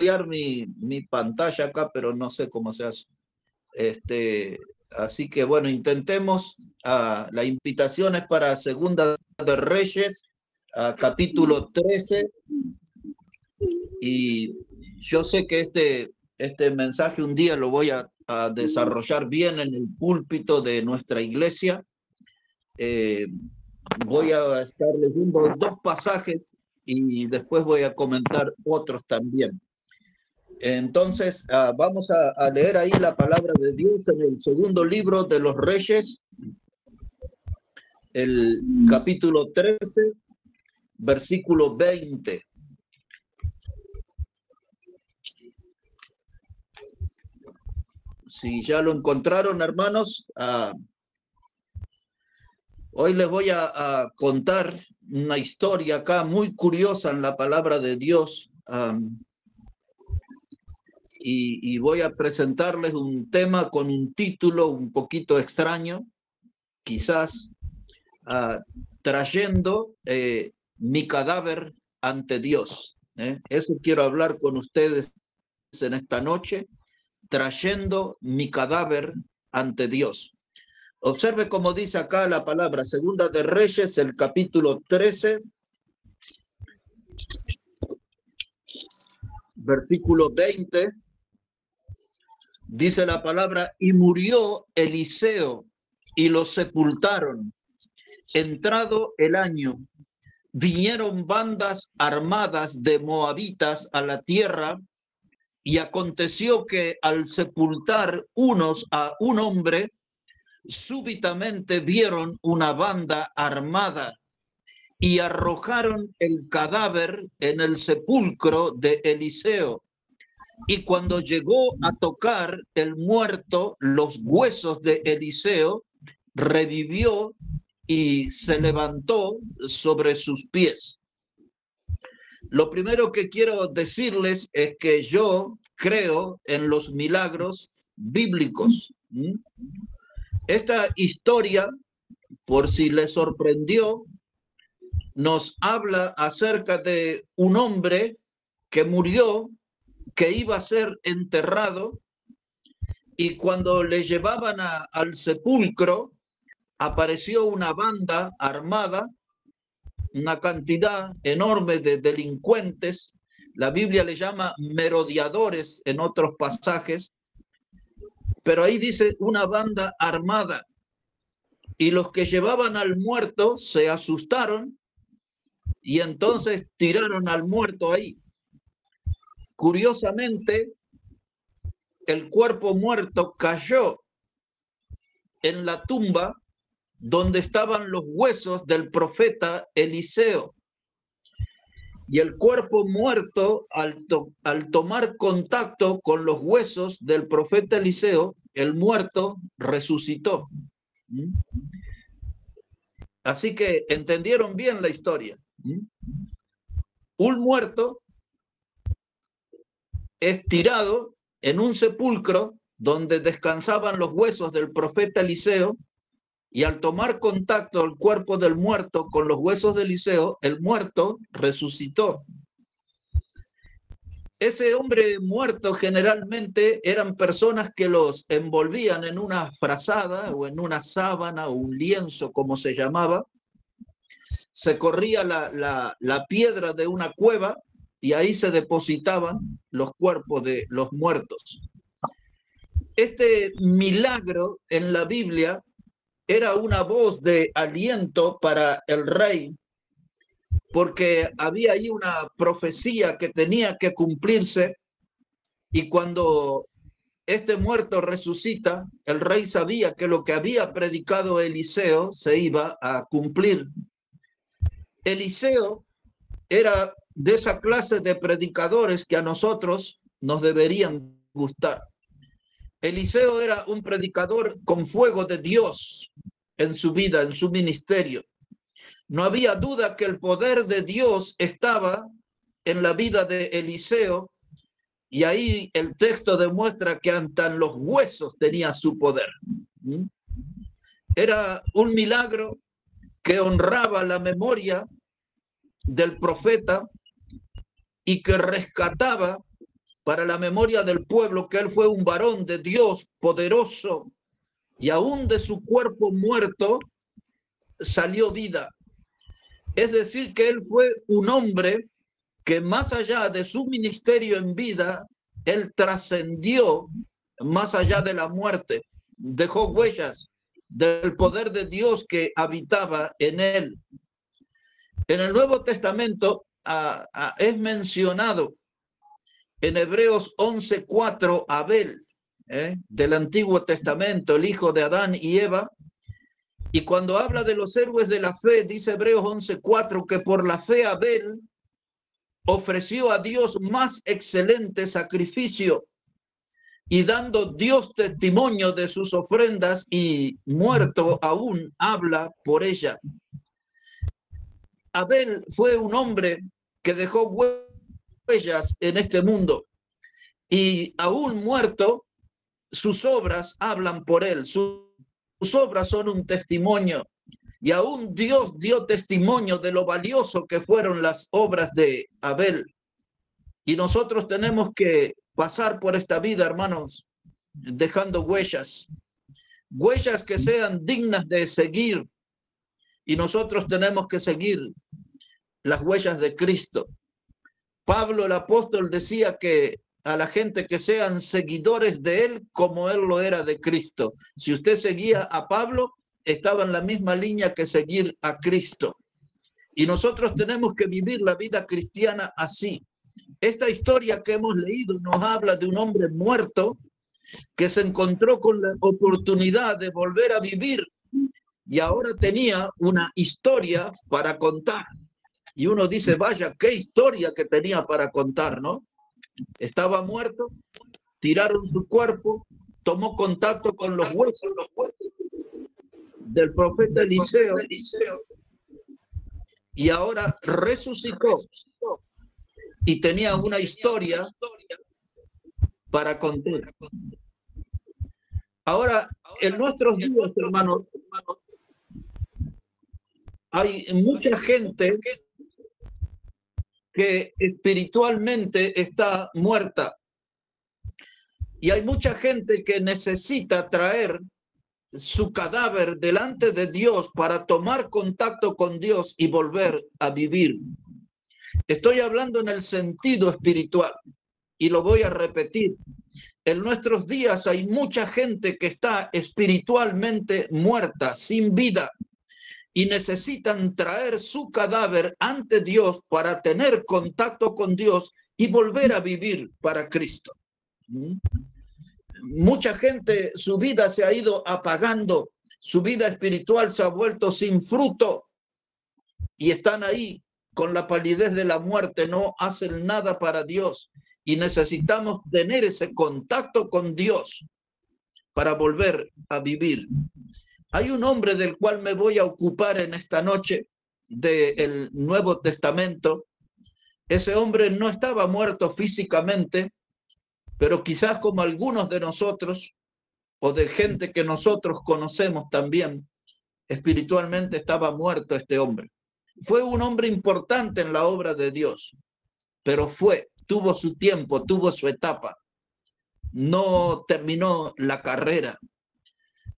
ampliar mi pantalla acá, pero no sé cómo se hace. Así que bueno, intentemos. La invitación es para Segunda de Reyes, capítulo 13. Y yo sé que este mensaje un día lo voy a desarrollar bien en el púlpito de nuestra iglesia. Voy a estar leyendo 2 pasajes y después voy a comentar otros también. Entonces, vamos a leer ahí la palabra de Dios en el segundo libro de los Reyes, el capítulo 13, versículo 20. Si ya lo encontraron, hermanos, hoy les voy a contar una historia acá muy curiosa en la palabra de Dios. Y voy a presentarles un tema con un título un poquito extraño, quizás, trayendo mi cadáver ante Dios. Eso quiero hablar con ustedes en esta noche, trayendo mi cadáver ante Dios. Observe cómo dice acá la palabra, Segunda de Reyes, el capítulo 13, versículo 20. Dice la palabra, y murió Eliseo, y lo sepultaron. Entrado el año, vinieron bandas armadas de moabitas a la tierra, y aconteció que al sepultar unos a un hombre, súbitamente vieron una banda armada y arrojaron el cadáver en el sepulcro de Eliseo. Y cuando llegó a tocar el muerto los huesos de Eliseo, revivió y se levantó sobre sus pies. Lo primero que quiero decirles es que yo creo en los milagros bíblicos. Esta historia, por si les sorprendió, nos habla acerca de un hombre que murió, que iba a ser enterrado, y cuando le llevaban al sepulcro, apareció una banda armada, una cantidad enorme de delincuentes. La Biblia le llama merodeadores en otros pasajes, pero ahí dice una banda armada. Y los que llevaban al muerto se asustaron y entonces tiraron al muerto ahí. Curiosamente, el cuerpo muerto cayó en la tumba donde estaban los huesos del profeta Eliseo. Y el cuerpo muerto, al tomar contacto con los huesos del profeta Eliseo, el muerto resucitó. Así que entendieron bien la historia. Un muerto es tirado en un sepulcro donde descansaban los huesos del profeta Eliseo, y al tomar contacto el cuerpo del muerto con los huesos de Eliseo, el muerto resucitó. Ese hombre muerto generalmente eran personas que los envolvían en una frazada o en una sábana o un lienzo, como se llamaba. Se corría la piedra de una cueva y ahí se depositaban los cuerpos de los muertos. Este milagro en la Biblia era una voz de aliento para el rey, porque había ahí una profecía que tenía que cumplirse, y cuando este muerto resucita, el rey sabía que lo que había predicado Eliseo se iba a cumplir. Eliseo era de esa clase de predicadores que a nosotros nos deberían gustar. Eliseo era un predicador con fuego de Dios en su vida, en su ministerio. No había duda que el poder de Dios estaba en la vida de Eliseo, y ahí el texto demuestra que hasta en los huesos tenía su poder. Era un milagro que honraba la memoria del profeta y que rescataba para la memoria del pueblo, que él fue un varón de Dios poderoso, y aún de su cuerpo muerto salió vida. Es decir, que él fue un hombre que más allá de su ministerio en vida, él trascendió más allá de la muerte, dejó huellas del poder de Dios que habitaba en él. En el Nuevo Testamento es mencionado en Hebreos 11:4 Abel, del Antiguo Testamento, el hijo de Adán y Eva. Y cuando habla de los héroes de la fe, dice Hebreos 11:4 que por la fe Abel ofreció a Dios más excelente sacrificio, y dando Dios testimonio de sus ofrendas, y muerto aún habla por ella. Abel fue un hombre que dejó huellas en este mundo, y aún muerto, sus obras hablan por él, sus obras son un testimonio, y aún Dios dio testimonio de lo valioso que fueron las obras de Abel. Y nosotros tenemos que pasar por esta vida, hermanos, dejando huellas, huellas que sean dignas de seguir, y nosotros tenemos que seguir las huellas de Cristo. Pablo el apóstol decía que a la gente que sean seguidores de él como él lo era de Cristo. Si usted seguía a Pablo, estaba en la misma línea que seguir a Cristo. Y nosotros tenemos que vivir la vida cristiana así. Esta historia que hemos leído nos habla de un hombre muerto que se encontró con la oportunidad de volver a vivir, y ahora tenía una historia para contar. Y uno dice, vaya, qué historia que tenía para contar, ¿no? Estaba muerto, tiraron su cuerpo, tomó contacto con los huesos del profeta Eliseo, y ahora resucitó y tenía una historia para contar. Ahora, en nuestros días, hermanos, hay mucha gente que espiritualmente está muerta, y hay mucha gente que necesita traer su cadáver delante de Dios para tomar contacto con Dios y volver a vivir. Estoy hablando en el sentido espiritual, y lo voy a repetir. En nuestros días hay mucha gente que está espiritualmente muerta, sin vida, y necesitan traer su cadáver ante Dios para tener contacto con Dios y volver a vivir para Cristo. Mucha gente, su vida se ha ido apagando, su vida espiritual se ha vuelto sin fruto, y están ahí con la palidez de la muerte, no hacen nada para Dios, y necesitamos tener ese contacto con Dios para volver a vivir. Hay un hombre del cual me voy a ocupar en esta noche, del Nuevo Testamento. Ese hombre no estaba muerto físicamente, pero quizás como algunos de nosotros, o de gente que nosotros conocemos también, espiritualmente estaba muerto este hombre. Fue un hombre importante en la obra de Dios, pero tuvo su tiempo, tuvo su etapa, no terminó la carrera.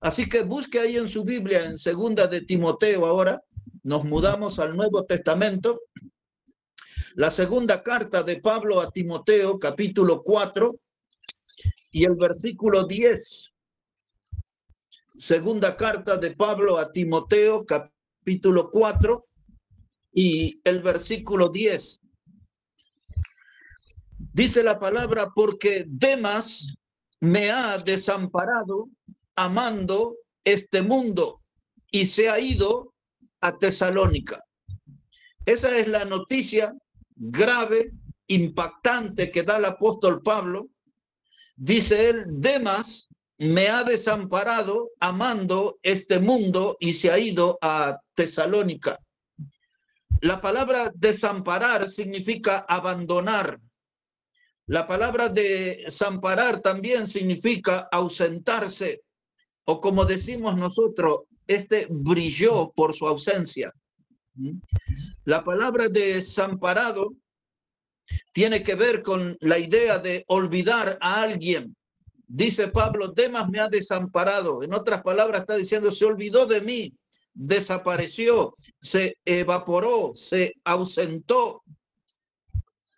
Así que busque ahí en su Biblia, en Segunda de Timoteo. Ahora nos mudamos al Nuevo Testamento. La segunda carta de Pablo a Timoteo, capítulo 4 y el versículo 10. Segunda carta de Pablo a Timoteo, capítulo 4 y el versículo 10. Dice la palabra: porque Demas me ha desamparado amando este mundo y se ha ido a Tesalónica. Esa es la noticia grave, impactante que da el apóstol Pablo. Dice él: Demas me ha desamparado amando este mundo y se ha ido a Tesalónica. La palabra desamparar significa abandonar. La palabra desamparar también significa ausentarse, o como decimos nosotros, brilló por su ausencia. La palabra desamparado tiene que ver con la idea de olvidar a alguien. Dice Pablo, Demas me ha desamparado. En otras palabras está diciendo, se olvidó de mí, desapareció, se evaporó, se ausentó.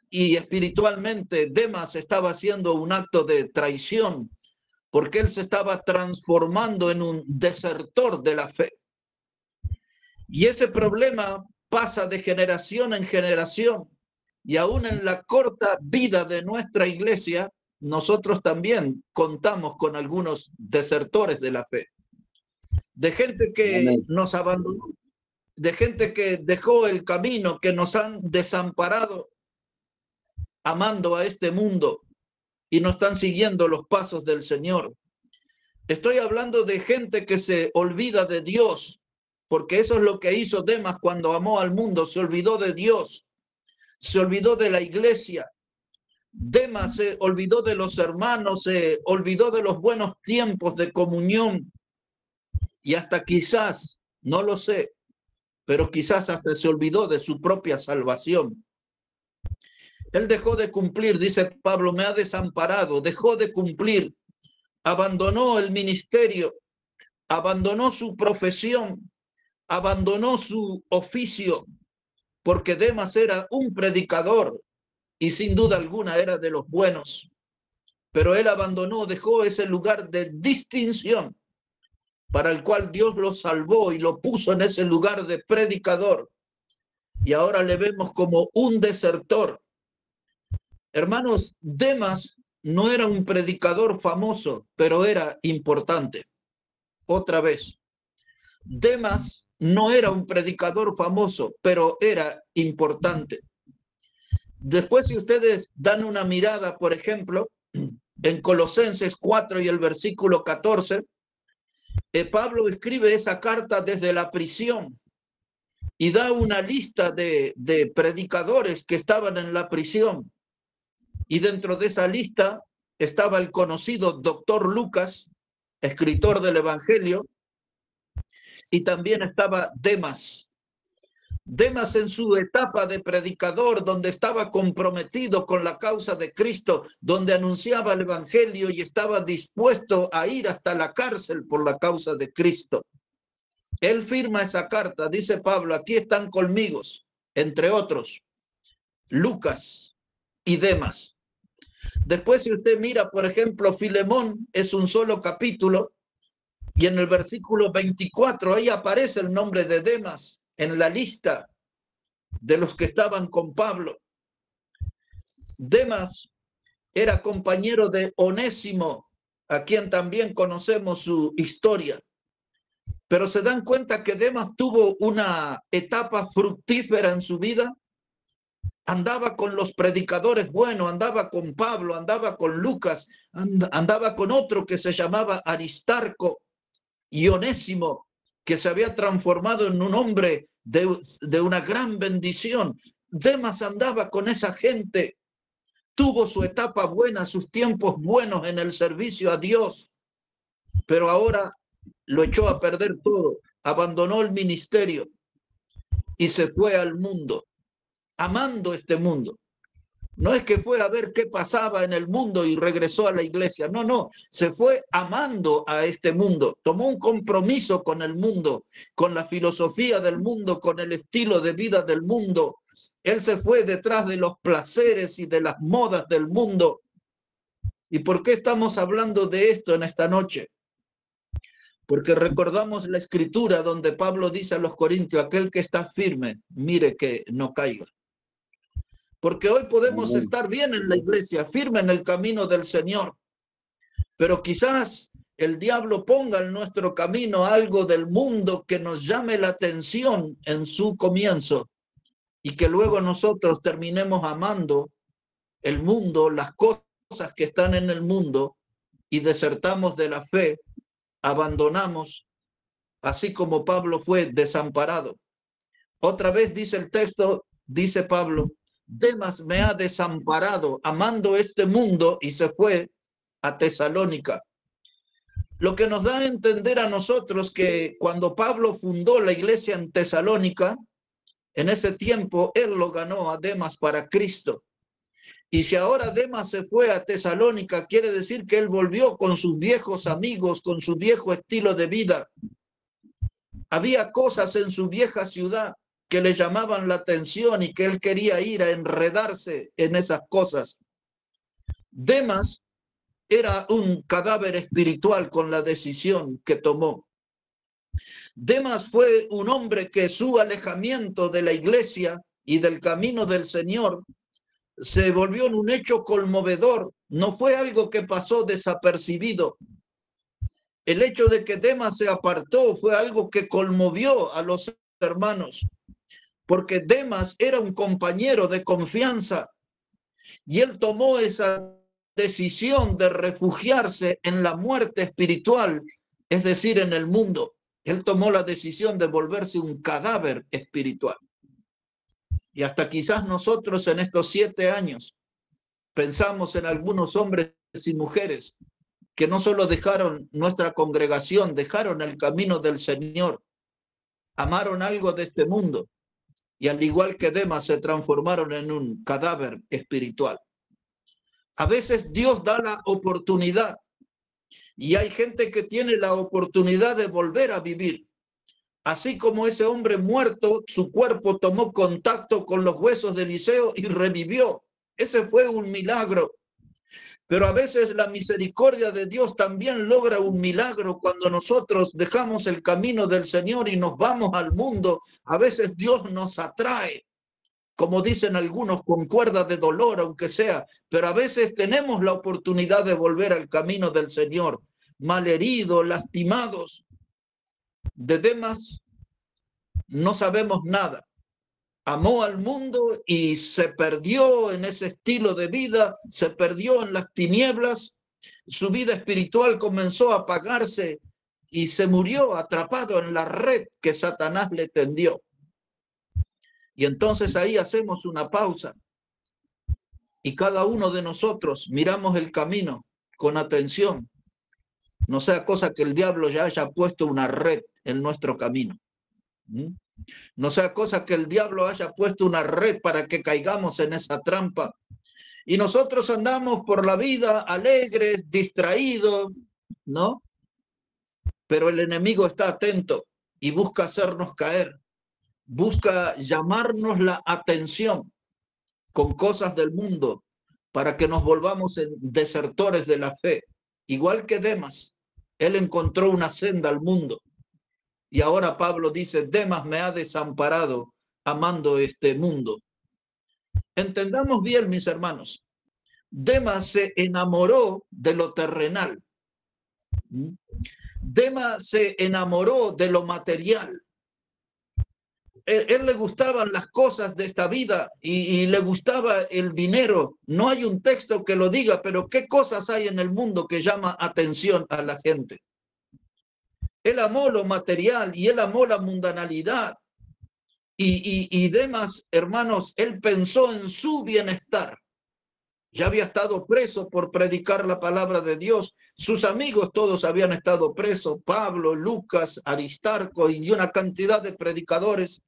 Y espiritualmente Demas estaba haciendo un acto de traición, porque él se estaba transformando en un desertor de la fe. Y ese problema pasa de generación en generación. Y aún en la corta vida de nuestra iglesia, nosotros también contamos con algunos desertores de la fe. De gente que nos abandonó, de gente que dejó el camino, que nos han desamparado amando a este mundo y no están siguiendo los pasos del Señor. Estoy hablando de gente que se olvida de Dios, porque eso es lo que hizo Demas cuando amó al mundo, se olvidó de Dios, se olvidó de la iglesia. Demas se olvidó de los hermanos, se olvidó de los buenos tiempos de comunión y hasta quizás, no lo sé, pero quizás hasta se olvidó de su propia salvación. Él dejó de cumplir, dice Pablo, me ha desamparado, dejó de cumplir, abandonó el ministerio, abandonó su profesión, abandonó su oficio, porque Demas era un predicador y sin duda alguna era de los buenos. Pero él abandonó, dejó ese lugar de distinción para el cual Dios lo salvó y lo puso en ese lugar de predicador. Y ahora le vemos como un desertor. Hermanos, Demas no era un predicador famoso, pero era importante. Otra vez, Demas no era un predicador famoso, pero era importante. Después, si ustedes dan una mirada, por ejemplo, en Colosenses 4 y el versículo 14, Pablo escribe esa carta desde la prisión y da una lista de predicadores que estaban en la prisión. Y dentro de esa lista estaba el conocido doctor Lucas, escritor del Evangelio, y también estaba Demas. Demas en su etapa de predicador, donde estaba comprometido con la causa de Cristo, donde anunciaba el Evangelio y estaba dispuesto a ir hasta la cárcel por la causa de Cristo. Él firma esa carta, dice Pablo, aquí están conmigo, entre otros, Lucas y Demas. Después, si usted mira, por ejemplo, Filemón, es un solo capítulo, y en el versículo 24, ahí aparece el nombre de Demas en la lista de los que estaban con Pablo. Demas era compañero de Onésimo, a quien también conocemos su historia. Pero se dan cuenta que Demas tuvo una etapa fructífera en su vida. Andaba con los predicadores buenos, andaba con Pablo, andaba con Lucas, andaba con otro que se llamaba Aristarco y Onésimo, que se había transformado en un hombre de una gran bendición. Demas andaba con esa gente, tuvo su etapa buena, sus tiempos buenos en el servicio a Dios, pero ahora lo echó a perder todo, abandonó el ministerio y se fue al mundo, amando este mundo. No es que fue a ver qué pasaba en el mundo y regresó a la iglesia. No, no, se fue amando a este mundo. Tomó un compromiso con el mundo, con la filosofía del mundo, con el estilo de vida del mundo. Él se fue detrás de los placeres y de las modas del mundo. ¿Y por qué estamos hablando de esto en esta noche? Porque recordamos la escritura donde Pablo dice a los corintios, aquel que está firme, mire que no caiga. Porque hoy podemos estar bien en la iglesia, firme en el camino del Señor, pero quizás el diablo ponga en nuestro camino algo del mundo que nos llame la atención en su comienzo y que luego nosotros terminemos amando el mundo, las cosas que están en el mundo y desertamos de la fe, abandonamos, así como Pablo fue desamparado. Otra vez dice el texto, dice Pablo, Demas me ha desamparado amando este mundo y se fue a Tesalónica. Lo que nos da a entender a nosotros que cuando Pablo fundó la iglesia en Tesalónica, en ese tiempo él lo ganó a Demas para Cristo. Y si ahora Demas se fue a Tesalónica, quiere decir que él volvió con sus viejos amigos, con su viejo estilo de vida. Había cosas en su vieja ciudad que le llamaban la atención y que él quería ir a enredarse en esas cosas. Demas era un cadáver espiritual con la decisión que tomó. Demas fue un hombre que su alejamiento de la iglesia y del camino del Señor se volvió en un hecho conmovedor. No fue algo que pasó desapercibido. El hecho de que Demas se apartó fue algo que conmovió a los hermanos, porque Demas era un compañero de confianza y él tomó esa decisión de refugiarse en la muerte espiritual, es decir, en el mundo. Él tomó la decisión de volverse un cadáver espiritual. Y hasta quizás nosotros en estos 7 años pensamos en algunos hombres y mujeres que no solo dejaron nuestra congregación, dejaron el camino del Señor, amaron algo de este mundo y al igual que Demas se transformaron en un cadáver espiritual. A veces Dios da la oportunidad y hay gente que tiene la oportunidad de volver a vivir. Así como ese hombre muerto, su cuerpo tomó contacto con los huesos de Eliseo y revivió. Ese fue un milagro. Pero a veces la misericordia de Dios también logra un milagro cuando nosotros dejamos el camino del Señor y nos vamos al mundo. A veces Dios nos atrae, como dicen algunos, con cuerda de dolor, aunque sea, pero a veces tenemos la oportunidad de volver al camino del Señor, malheridos, lastimados. De Demas no sabemos nada. Amó al mundo y se perdió en ese estilo de vida, se perdió en las tinieblas, su vida espiritual comenzó a apagarse y se murió atrapado en la red que Satanás le tendió. Y entonces ahí hacemos una pausa y cada uno de nosotros miramos el camino con atención. No sea cosa que el diablo ya haya puesto una red en nuestro camino. No sea cosa que el diablo haya puesto una red para que caigamos en esa trampa. Y nosotros andamos por la vida alegres, distraídos, ¿no? Pero el enemigo está atento y busca hacernos caer. Busca llamarnos la atención con cosas del mundo para que nos volvamos en desertores de la fe. Igual que Demas, él encontró una senda al mundo. Y ahora Pablo dice, Demas me ha desamparado amando este mundo. Entendamos bien, mis hermanos, Demas se enamoró de lo terrenal. Demas se enamoró de lo material. Él le gustaban las cosas de esta vida y le gustaba el dinero. No hay un texto que lo diga, pero ¿qué cosas hay en el mundo que llama atención a la gente? Él amó lo material y él amó la mundanalidad. Y Demas, hermanos, él pensó en su bienestar. Ya había estado preso por predicar la palabra de Dios. Sus amigos todos habían estado presos. Pablo, Lucas, Aristarco y una cantidad de predicadores.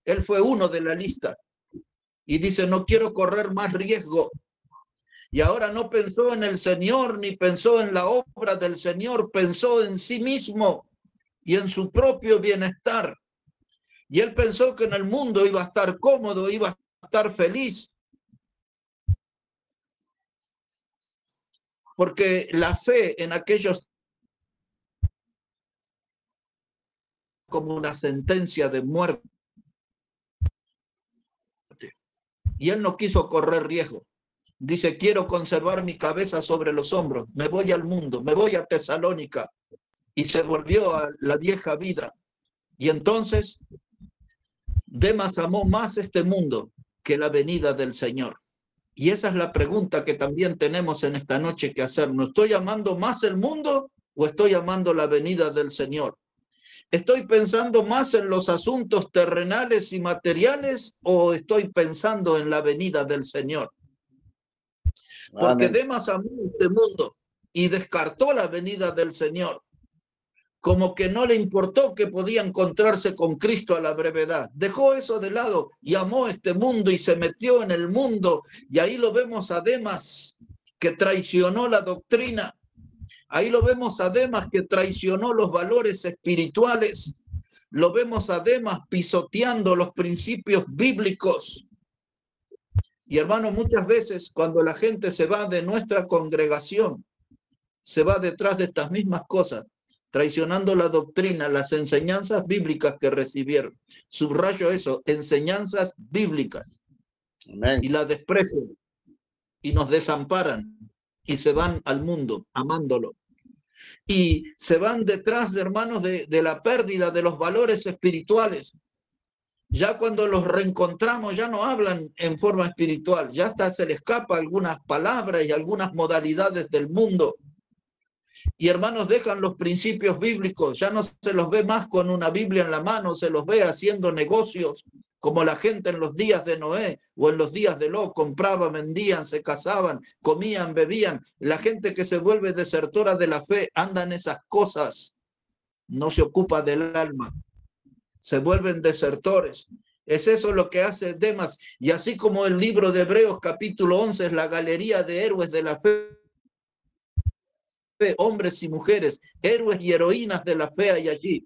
Él fue uno de la lista. Y dice, no quiero correr más riesgo. Y ahora no pensó en el Señor, ni pensó en la obra del Señor. Pensó en sí mismo y en su propio bienestar. Y él pensó que en el mundo iba a estar cómodo, iba a estar feliz. Porque la fe en aquellos como una sentencia de muerte. Y él no quiso correr riesgo. Dice, quiero conservar mi cabeza sobre los hombros. Me voy al mundo, me voy a Tesalónica. Y se volvió a la vieja vida. Y entonces, Demas amó más este mundo que la venida del Señor. Y esa es la pregunta que también tenemos en esta noche que hacernos. ¿Estoy amando más el mundo o estoy amando la venida del Señor? ¿Estoy pensando más en los asuntos terrenales y materiales o estoy pensando en la venida del Señor? Porque Demas amó este mundo y descartó la venida del Señor. como que no le importó que podía encontrarse con Cristo a la brevedad. Dejó eso de lado y amó este mundo y se metió en el mundo. Y ahí lo vemos a Demas, que traicionó la doctrina. Ahí lo vemos a Demas, que traicionó los valores espirituales. Lo vemos a Demas pisoteando los principios bíblicos. Y hermano, muchas veces cuando la gente se va de nuestra congregación, se va detrás de estas mismas cosas, traicionando la doctrina, las enseñanzas bíblicas que recibieron. Subrayo eso, enseñanzas bíblicas. Amén. Y las desprecian y nos desamparan y se van al mundo amándolo. Y se van detrás, hermanos, de la pérdida de los valores espirituales. Ya cuando los reencontramos ya no hablan en forma espiritual, ya hasta se les escapa algunas palabras y algunas modalidades del mundo. Y hermanos, dejan los principios bíblicos, ya no se los ve más con una Biblia en la mano, se los ve haciendo negocios, como la gente en los días de Noé o en los días de Lot, compraban, vendían, se casaban, comían, bebían. La gente que se vuelve desertora de la fe anda en esas cosas, no se ocupa del alma, se vuelven desertores. Es eso lo que hace Demas. Y así como el libro de Hebreos capítulo 11 es la galería de héroes de la fe, hombres y mujeres, héroes y heroínas de la fe hay allí.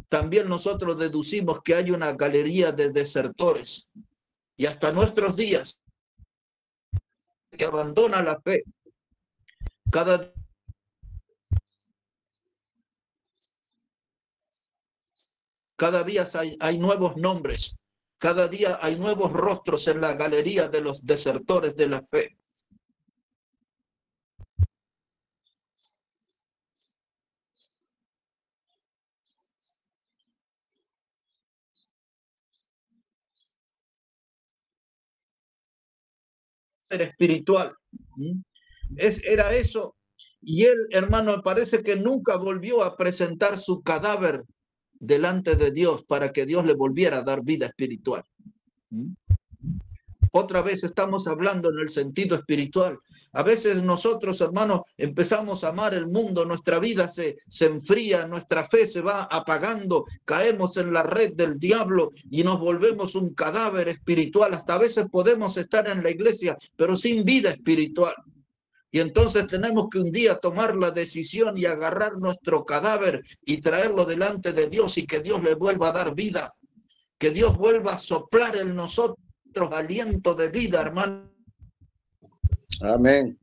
También nosotros deducimos que hay una galería de desertores. Y hasta nuestros días, que abandona la fe. Cada día hay nuevos nombres. Cada día hay nuevos rostros en la galería de los desertores de la fe. Espiritual. Era eso. Y él, hermano, parece que nunca volvió a presentar su cadáver delante de Dios para que Dios le volviera a dar vida espiritual. Otra vez estamos hablando en el sentido espiritual. A veces nosotros, hermanos, empezamos a amar el mundo, nuestra vida se enfría, nuestra fe se va apagando, caemos en la red del diablo y nos volvemos un cadáver espiritual. Hasta a veces podemos estar en la iglesia, pero sin vida espiritual. Y entonces tenemos que un día tomar la decisión y agarrar nuestro cadáver y traerlo delante de Dios y que Dios le vuelva a dar vida, que Dios vuelva a soplar en nosotros aliento de vida, hermano. Amén.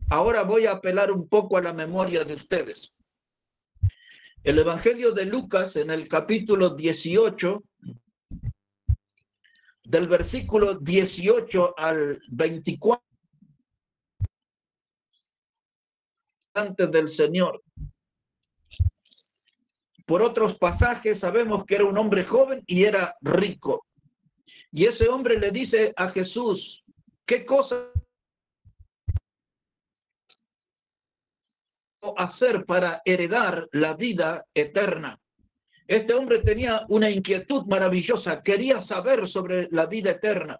Ahora voy a apelar un poco a la memoria de ustedes. El Evangelio de Lucas, en el capítulo 18, del versículo 18 al 24, antes del Señor. Por otros pasajes sabemos que era un hombre joven y era rico. Y ese hombre le dice a Jesús, ¿qué cosa hacer para heredar la vida eterna? Este hombre tenía una inquietud maravillosa, quería saber sobre la vida eterna.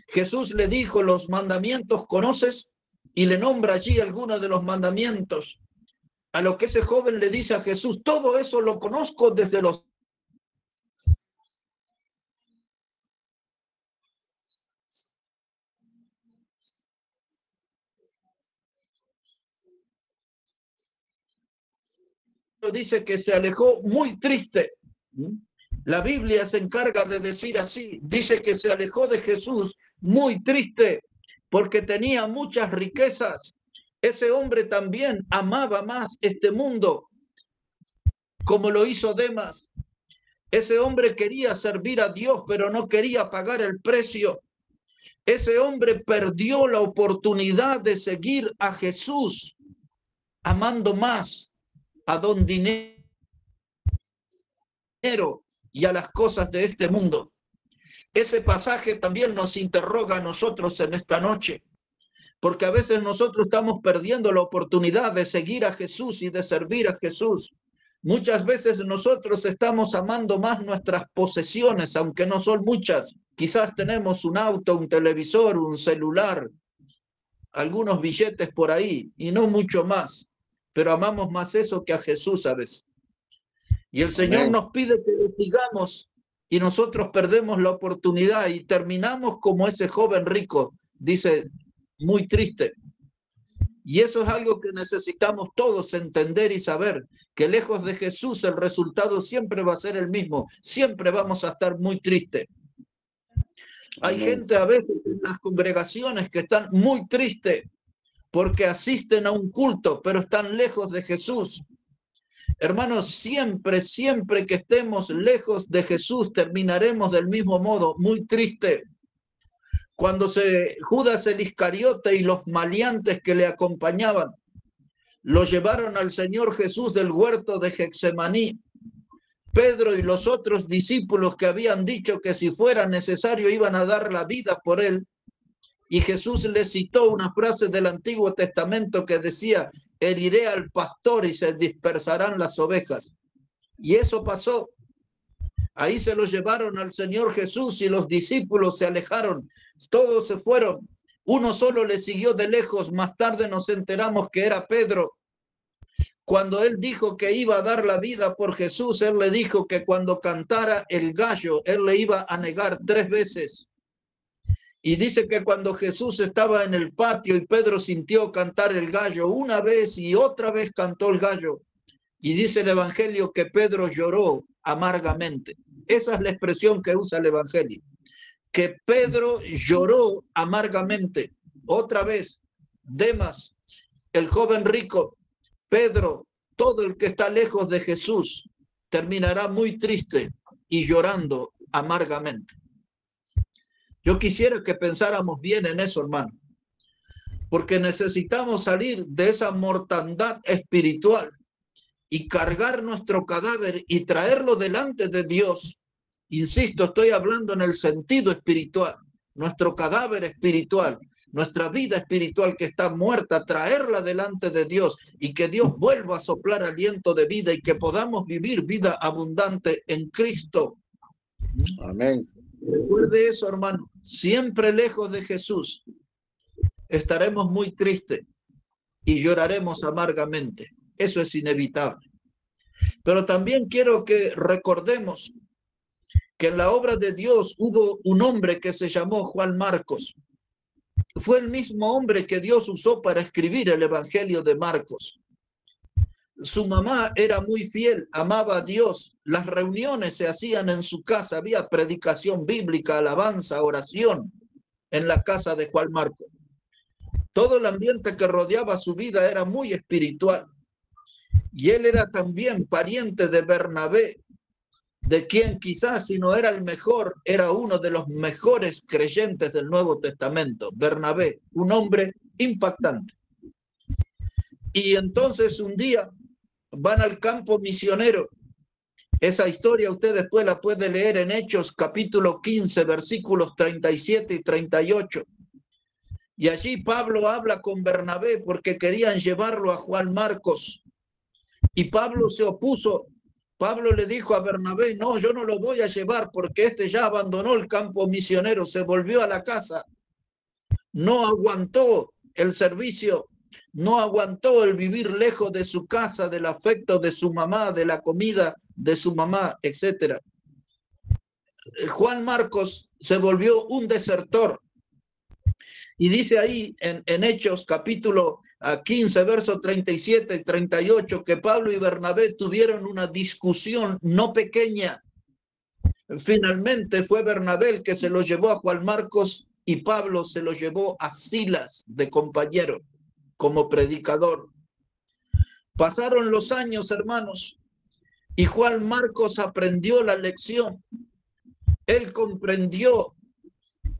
Jesús le dijo, los mandamientos conoces, y le nombra allí algunos de los mandamientos. A lo que ese joven le dice a Jesús, todo eso lo conozco desde los... Dice que se alejó muy triste. La Biblia se encarga de decir así, dice que se alejó de Jesús muy triste porque tenía muchas riquezas. Ese hombre también amaba más este mundo, como lo hizo Demas. Ese hombre quería servir a Dios, pero no quería pagar el precio. Ese hombre perdió la oportunidad de seguir a Jesús, amando más a don dinero y a las cosas de este mundo. Ese pasaje también nos interroga a nosotros en esta noche, porque a veces nosotros estamos perdiendo la oportunidad de seguir a Jesús y de servir a Jesús, Muchas veces nosotros estamos amando más nuestras posesiones, aunque no son muchas. Quizás tenemos un auto, un televisor, un celular, algunos billetes por ahí y no mucho más, pero amamos más eso que a Jesús a veces. Y el Señor Amén. nos pide que lo sigamos y nosotros perdemos la oportunidad y terminamos como ese joven rico, dice, muy triste. Y eso es algo que necesitamos todos entender y saber, que lejos de Jesús el resultado siempre va a ser el mismo, siempre vamos a estar muy tristes. Hay Amén. gente a veces en las congregaciones que están muy tristes porque asisten a un culto, pero están lejos de Jesús. Hermanos, siempre que estemos lejos de Jesús, terminaremos del mismo modo, muy triste. Cuando Judas el Iscariote y los maleantes que le acompañaban, lo llevaron al Señor Jesús del huerto de Getsemaní, Pedro y los otros discípulos que habían dicho que si fuera necesario iban a dar la vida por él, y Jesús les citó una frase del Antiguo Testamento que decía, heriré al pastor y se dispersarán las ovejas. Y eso pasó. Ahí se lo llevaron al Señor Jesús y los discípulos se alejaron. Todos se fueron. Uno solo le siguió de lejos. Más tarde nos enteramos que era Pedro. Cuando él dijo que iba a dar la vida por Jesús, él le dijo que cuando cantara el gallo, él le iba a negar 3 veces. Y dice que cuando Jesús estaba en el patio y Pedro sintió cantar el gallo, una vez y otra vez cantó el gallo. Y dice el Evangelio que Pedro lloró amargamente. Esa es la expresión que usa el Evangelio. Que Pedro lloró amargamente. Otra vez, Demas, el joven rico, Pedro, todo el que está lejos de Jesús, terminará muy triste y llorando amargamente. Yo quisiera que pensáramos bien en eso, hermano, porque necesitamos salir de esa mortandad espiritual y cargar nuestro cadáver y traerlo delante de Dios. Insisto, estoy hablando en el sentido espiritual, nuestro cadáver espiritual, nuestra vida espiritual que está muerta, traerla delante de Dios y que Dios vuelva a soplar aliento de vida y que podamos vivir vida abundante en Cristo. Amén. Recuerde eso, hermano, siempre lejos de Jesús estaremos muy tristes y lloraremos amargamente. Eso es inevitable. Pero también quiero que recordemos que en la obra de Dios hubo un hombre que se llamó Juan Marcos. Fue el mismo hombre que Dios usó para escribir el Evangelio de Marcos. Su mamá era muy fiel, amaba a Dios. Las reuniones se hacían en su casa, había predicación bíblica, alabanza, oración en la casa de Juan Marcos. Todo el ambiente que rodeaba su vida era muy espiritual. Y él era también pariente de Bernabé, de quien quizás si no era el mejor, era uno de los mejores creyentes del Nuevo Testamento. Bernabé, un hombre impactante. Y entonces un día van al campo misionero. Esa historia usted después la puede leer en Hechos capítulo 15, versículos 37 y 38. Y allí Pablo habla con Bernabé porque querían llevarlo a Juan Marcos. Y Pablo se opuso. Pablo le dijo a Bernabé, no, yo no lo voy a llevar porque este ya abandonó el campo misionero, se volvió a la casa. No aguantó el servicio, no aguantó el vivir lejos de su casa, del afecto de su mamá, de la comida de su mamá, etc. Juan Marcos se volvió un desertor. Y dice ahí en Hechos capítulo 15, versos 37 y 38, que Pablo y Bernabé tuvieron una discusión no pequeña. Finalmente fue Bernabé el que se lo llevó a Juan Marcos y Pablo se lo llevó a Silas de compañero como predicador. Pasaron los años, hermanos, y Juan Marcos aprendió la lección. Él comprendió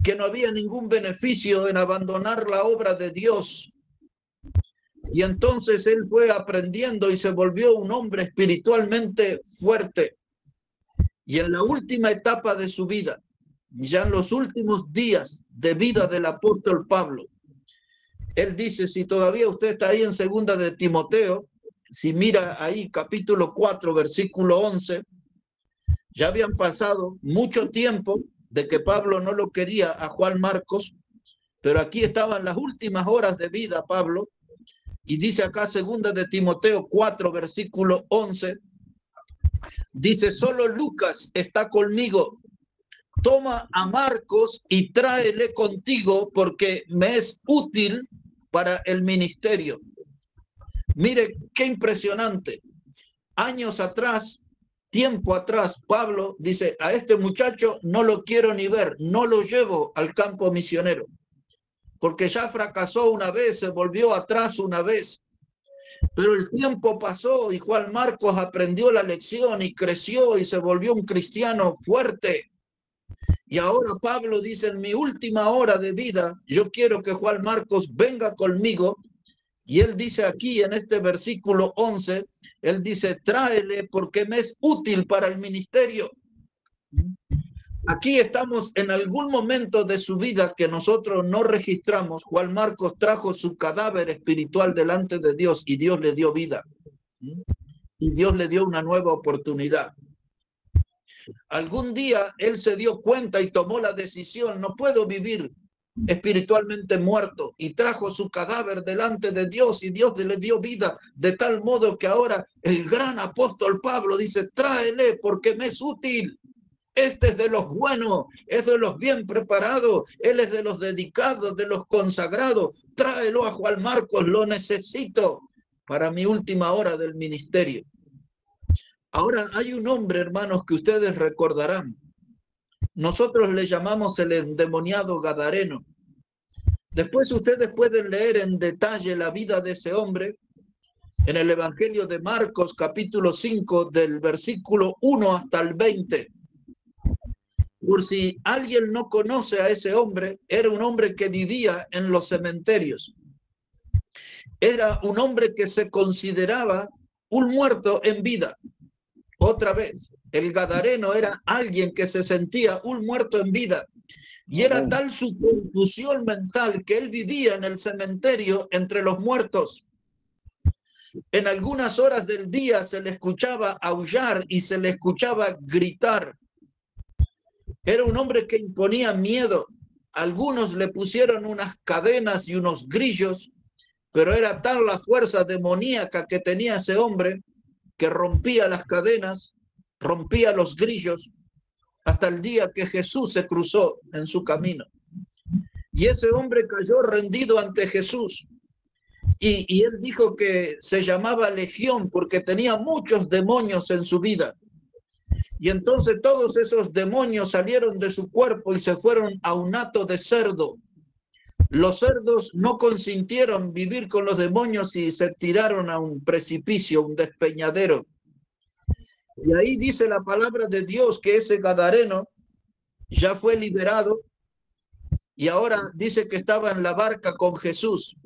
que no había ningún beneficio en abandonar la obra de Dios. Y entonces él fue aprendiendo y se volvió un hombre espiritualmente fuerte. Y en la última etapa de su vida, ya en los últimos días de vida del apóstol Pablo, él dice, si todavía usted está ahí en 2 de Timoteo, si mira ahí capítulo 4, versículo 11, ya habían pasado mucho tiempo de que Pablo no lo quería a Juan Marcos, pero aquí estaban las últimas horas de vida Pablo, y dice acá segunda de Timoteo 4, versículo 11, dice, solo Lucas está conmigo, toma a Marcos y tráele contigo porque me es útil para el ministerio. Mire qué impresionante. Años atrás, tiempo atrás, Pablo dice, a este muchacho no lo quiero ni ver, no lo llevo al campo misionero, porque ya fracasó una vez, se volvió atrás una vez. Pero el tiempo pasó y Juan Marcos aprendió la lección y creció y se volvió un cristiano fuerte. Y ahora Pablo dice, en mi última hora de vida, yo quiero que Juan Marcos venga conmigo. Y él dice aquí en este versículo 11, él dice, tráele porque me es útil para el ministerio. Aquí estamos en algún momento de su vida que nosotros no registramos. Juan Marcos trajo su cadáver espiritual delante de Dios y Dios le dio vida. Y Dios le dio una nueva oportunidad. Algún día él se dio cuenta y tomó la decisión, no puedo vivir espiritualmente muerto, y trajo su cadáver delante de Dios y Dios le dio vida, de tal modo que ahora el gran apóstol Pablo dice, tráele porque me es útil. Este es de los buenos, es de los bien preparados, él es de los dedicados, de los consagrados. Tráelo a Juan Marcos, lo necesito para mi última hora del ministerio. Ahora hay un hombre, hermanos, que ustedes recordarán. Nosotros le llamamos el endemoniado Gadareno. Después ustedes pueden leer en detalle la vida de ese hombre en el Evangelio de Marcos, capítulo 5, del versículo 1 hasta el 20. Por si alguien no conoce a ese hombre, era un hombre que vivía en los cementerios. Era un hombre que se consideraba un muerto en vida. Otra vez, el Gadareno era alguien que se sentía un muerto en vida. Y era tal su confusión mental que él vivía en el cementerio entre los muertos. En algunas horas del día se le escuchaba aullar y se le escuchaba gritar. Era un hombre que imponía miedo. Algunos le pusieron unas cadenas y unos grillos, pero era tal la fuerza demoníaca que tenía ese hombre que rompía las cadenas, rompía los grillos, hasta el día que Jesús se cruzó en su camino. Y ese hombre cayó rendido ante Jesús. Y él dijo que se llamaba Legión porque tenía muchos demonios en su vida. Y entonces todos esos demonios salieron de su cuerpo y se fueron a un hato de cerdo. Los cerdos no consintieron vivir con los demonios y se tiraron a un precipicio, un despeñadero. Y ahí dice la palabra de Dios que ese Gadareno ya fue liberado y ahora dice que estaba en la barca con Jesús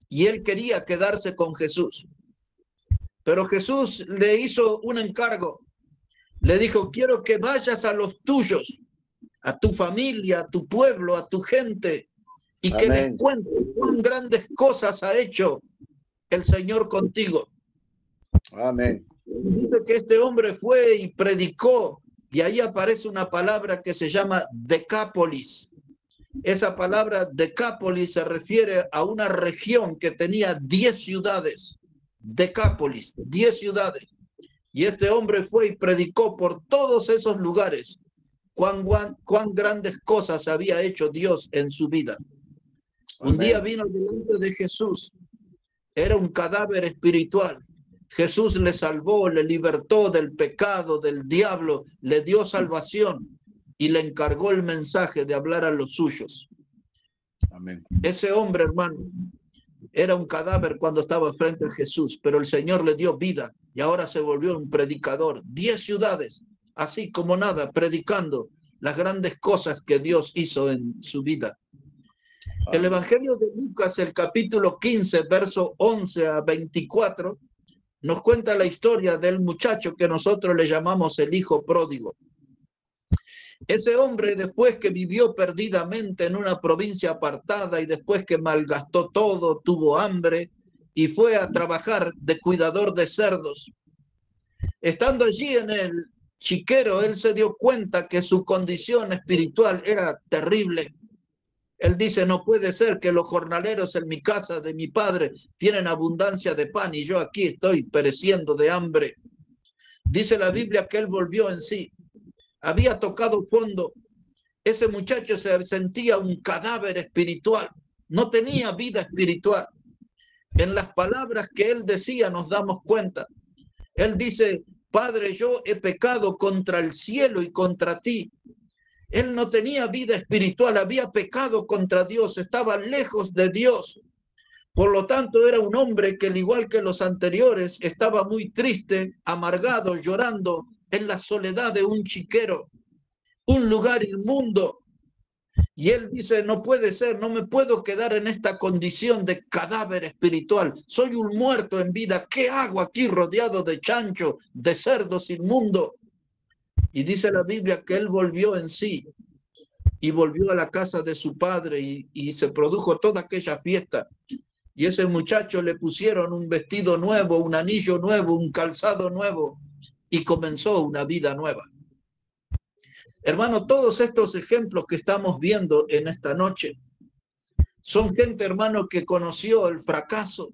y él quería quedarse con Jesús. Pero Jesús le hizo un encargo. Le dijo, quiero que vayas a los tuyos, a tu familia, a tu pueblo, a tu gente, y que les cuentes cuán grandes cosas ha hecho el Señor contigo. Amén. Dice que este hombre fue y predicó, y ahí aparece una palabra que se llama Decápolis. Esa palabra Decápolis se refiere a una región que tenía 10 ciudades. Decápolis, 10 ciudades. Y este hombre fue y predicó por todos esos lugares cuán grandes cosas había hecho Dios en su vida. Amén. Un día vino delante de Jesús, era un cadáver espiritual. Jesús le salvó, le libertó del pecado, del diablo, le dio salvación y le encargó el mensaje de hablar a los suyos. Amén. Ese hombre, hermano, era un cadáver cuando estaba frente a Jesús, pero el Señor le dio vida y ahora se volvió un predicador. 10 ciudades, así como nada, predicando las grandes cosas que Dios hizo en su vida. El Evangelio de Lucas, el capítulo 15, verso 11 a 24, nos cuenta la historia del muchacho que nosotros le llamamos el hijo pródigo. Ese hombre, después que vivió perdidamente en una provincia apartada y después que malgastó todo, tuvo hambre y fue a trabajar de cuidador de cerdos. Estando allí en el chiquero, él se dio cuenta que su condición espiritual era terrible. Él dice, no puede ser que los jornaleros en mi casa de mi padre tienen abundancia de pan y yo aquí estoy pereciendo de hambre. Dice la Biblia que él volvió en sí. Había tocado fondo. Ese muchacho se sentía un cadáver espiritual. No tenía vida espiritual. En las palabras que él decía nos damos cuenta. Él dice, Padre, yo he pecado contra el cielo y contra ti. Él no tenía vida espiritual, había pecado contra Dios, estaba lejos de Dios. Por lo tanto, era un hombre que, al igual que los anteriores, estaba muy triste, amargado, llorando en la soledad de un chiquero, un lugar inmundo. Y él dice, no puede ser, no me puedo quedar en esta condición de cadáver espiritual. Soy un muerto en vida. ¿Qué hago aquí rodeado de chanchos, de cerdos inmundos? Y dice la Biblia que él volvió en sí y volvió a la casa de su padre y se produjo toda aquella fiesta. Y ese muchacho le pusieron un vestido nuevo, un anillo nuevo, un calzado nuevo y comenzó una vida nueva. Hermano, todos estos ejemplos que estamos viendo en esta noche son gente, hermano, que conoció el fracaso,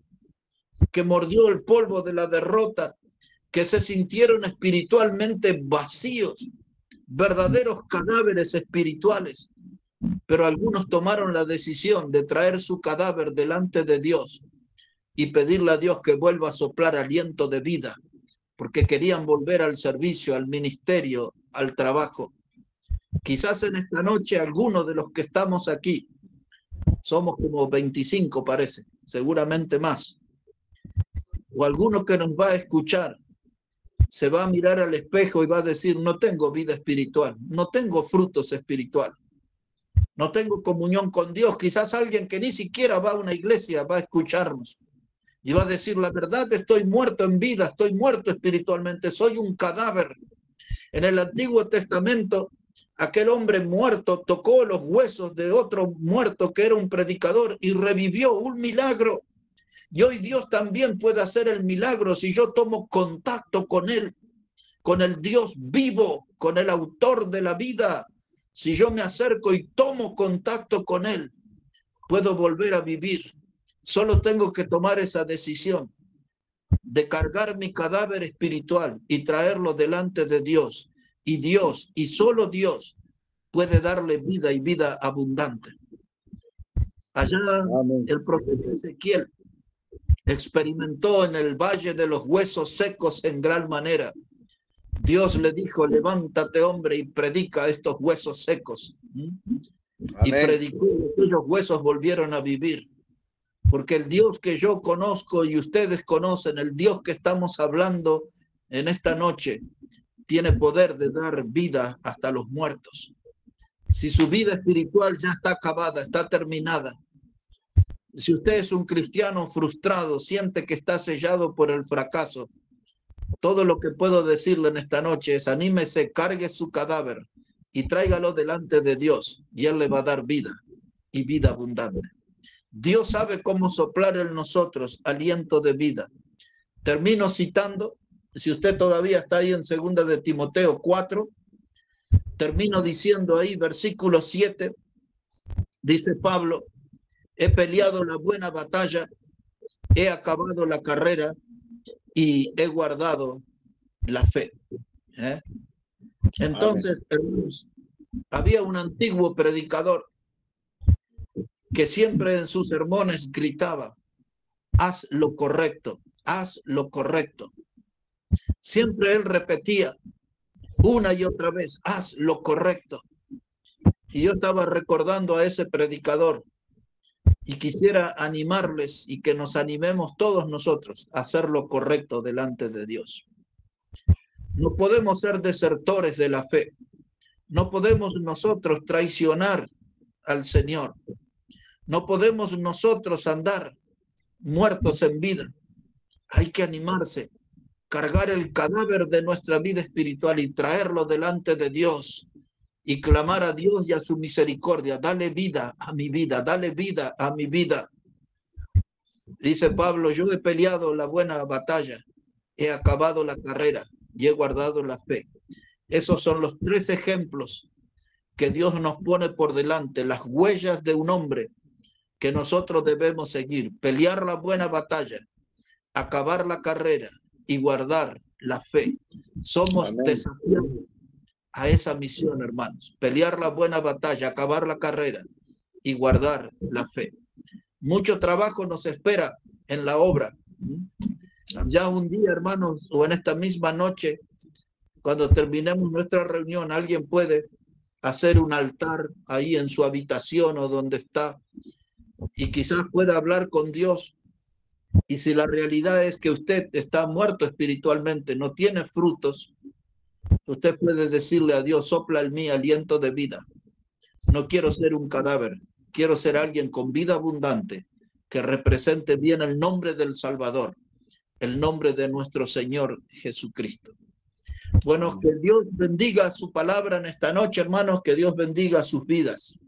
que mordió el polvo de la derrota, que se sintieron espiritualmente vacíos, verdaderos cadáveres espirituales, pero algunos tomaron la decisión de traer su cadáver delante de Dios y pedirle a Dios que vuelva a soplar aliento de vida, porque querían volver al servicio, al ministerio, al trabajo. Quizás en esta noche algunos de los que estamos aquí, somos como 25 parece, seguramente más, o alguno que nos va a escuchar, se va a mirar al espejo y va a decir, no tengo vida espiritual, no tengo frutos espirituales, no tengo comunión con Dios. Quizás alguien que ni siquiera va a una iglesia va a escucharnos y va a decir, la verdad, estoy muerto en vida, estoy muerto espiritualmente, soy un cadáver. En el Antiguo Testamento, aquel hombre muerto tocó los huesos de otro muerto que era un predicador y revivió, un milagro. Y hoy Dios también puede hacer el milagro si yo tomo contacto con Él, con el Dios vivo, con el autor de la vida. Si yo me acerco y tomo contacto con Él, puedo volver a vivir. Solo tengo que tomar esa decisión de cargar mi cadáver espiritual y traerlo delante de Dios. Y Dios, y solo Dios, puede darle vida y vida abundante. Allá Amén. el profeta Ezequiel experimentó en el valle de los huesos secos en gran manera. Dios le dijo, levántate, hombre, y predica estos huesos secos. Y predicó, aquellos huesos volvieron a vivir. Porque el Dios que yo conozco y ustedes conocen, el Dios que estamos hablando en esta noche, tiene poder de dar vida hasta los muertos. Si su vida espiritual ya está acabada, está terminada, si usted es un cristiano frustrado, siente que está sellado por el fracaso, todo lo que puedo decirle en esta noche es anímese, cargue su cadáver y tráigalo delante de Dios y Él le va a dar vida y vida abundante. Dios sabe cómo soplar en nosotros aliento de vida. Termino citando, si usted todavía está ahí en 2 de Timoteo 4, termino diciendo ahí, versículo 7, dice Pablo, he peleado la buena batalla, he acabado la carrera y he guardado la fe. Entonces, hermanos, había un antiguo predicador que siempre en sus sermones gritaba, haz lo correcto, haz lo correcto. Siempre él repetía una y otra vez, haz lo correcto. Y yo estaba recordando a ese predicador y quisiera animarles y que nos animemos todos nosotros a hacer lo correcto delante de Dios. No podemos ser desertores de la fe. No podemos nosotros traicionar al Señor. No podemos nosotros andar muertos en vida. Hay que animarse, cargar el cadáver de nuestra vida espiritual y traerlo delante de Dios y clamar a Dios y a su misericordia. Dale vida a mi vida, dale vida a mi vida. Dice Pablo, yo he peleado la buena batalla, he acabado la carrera y he guardado la fe. Esos son los 3 ejemplos que Dios nos pone por delante, las huellas de un hombre que nosotros debemos seguir: pelear la buena batalla, acabar la carrera y guardar la fe. Somos Amén. desafiados a esa misión, hermanos: pelear la buena batalla, acabar la carrera y guardar la fe. Mucho trabajo nos espera en la obra. Ya un día, hermanos, o en esta misma noche, cuando terminemos nuestra reunión, alguien puede hacer un altar ahí en su habitación o donde está, y quizás pueda hablar con Dios. Y si la realidad es que usted está muerto espiritualmente, no tiene frutos, usted puede decirle a Dios: sopla en mí aliento de vida. No quiero ser un cadáver, quiero ser alguien con vida abundante, que represente bien el nombre del Salvador, el nombre de nuestro Señor Jesucristo. Bueno, que Dios bendiga su palabra en esta noche, hermanos, que Dios bendiga sus vidas.